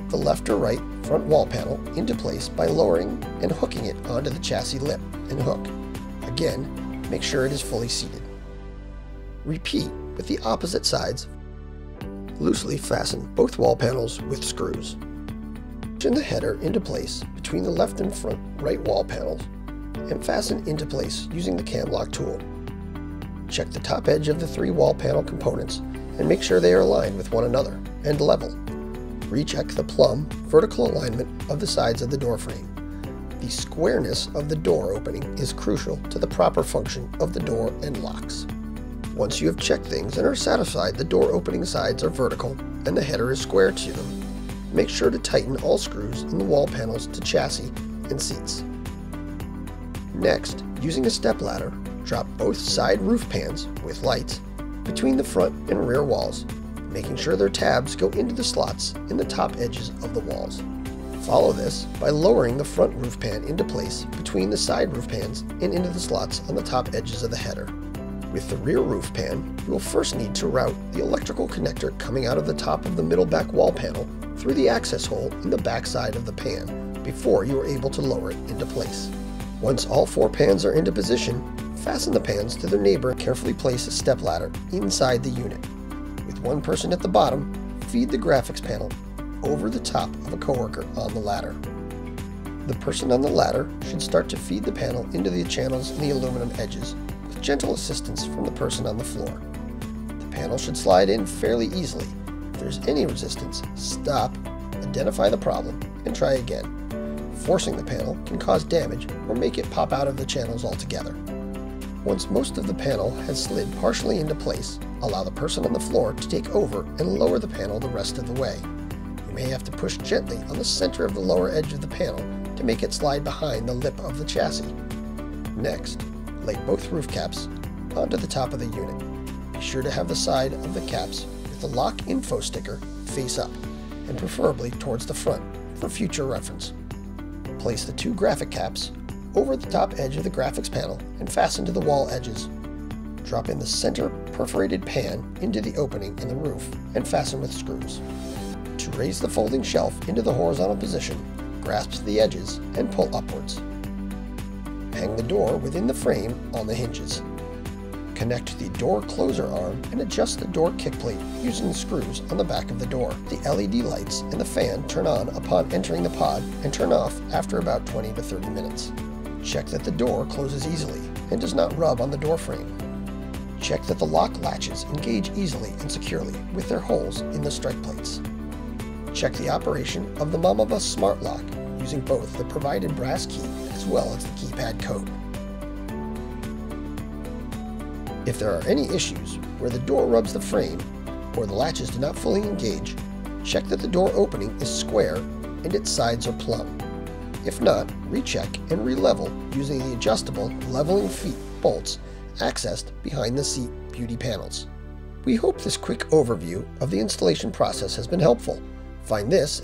the left or right front wall panel into place by lowering and hooking it onto the chassis lip and hook. Again, make sure it is fully seated. Repeat with the opposite sides. Loosely fasten both wall panels with screws. Position the header into place between the left and front right wall panels and fasten into place using the cam lock tool. Check the top edge of the 3 wall panel components and make sure they are aligned with one another and level. Recheck the plumb vertical alignment of the sides of the door frame. The squareness of the door opening is crucial to the proper function of the door and locks. Once you have checked things and are satisfied the door opening sides are vertical and the header is square to them, make sure to tighten all screws in the wall panels to chassis and seats. Next, using a stepladder, drop both side roof pans with lights between the front and rear walls, making sure their tabs go into the slots in the top edges of the walls. Follow this by lowering the front roof pan into place between the side roof pans and into the slots on the top edges of the header. With the rear roof pan, you will first need to route the electrical connector coming out of the top of the middle back wall panel through the access hole in the back side of the pan before you are able to lower it into place. Once all 4 pans are into position, fasten the pans to their neighbor and carefully place a stepladder inside the unit. With one person at the bottom, feed the graphics panel over the top of a coworker on the ladder. The person on the ladder should start to feed the panel into the channels in the aluminum edges with gentle assistance from the person on the floor. The panel should slide in fairly easily. If there's any resistance, stop, identify the problem, and try again. Forcing the panel can cause damage or make it pop out of the channels altogether. Once most of the panel has slid partially into place, allow the person on the floor to take over and lower the panel the rest of the way. You may have to push gently on the center of the lower edge of the panel to make it slide behind the lip of the chassis. Next, lay both roof caps onto the top of the unit. Be sure to have the side of the caps with the lock info sticker face up, and preferably towards the front for future reference. Place the 2 graphic caps over the top edge of the graphics panel and fasten to the wall edges. Drop in the center perforated pan into the opening in the roof and fasten with screws. To raise the folding shelf into the horizontal position, grasp the edges and pull upwards. Hang the door within the frame on the hinges. Connect the door closer arm and adjust the door kickplate using the screws on the back of the door. The LED lights and the fan turn on upon entering the pod and turn off after about 20 to 30 minutes. Check that the door closes easily and does not rub on the door frame. Check that the lock latches engage easily and securely with their holes in the strike plates. Check the operation of the Momabus Smart Lock using both the provided brass key as well as the keypad code. If there are any issues where the door rubs the frame or the latches do not fully engage, check that the door opening is square and its sides are plumb. If not, recheck and re-level using the adjustable leveling feet bolts accessed behind the seat beauty panels. We hope this quick overview of the installation process has been helpful. Find this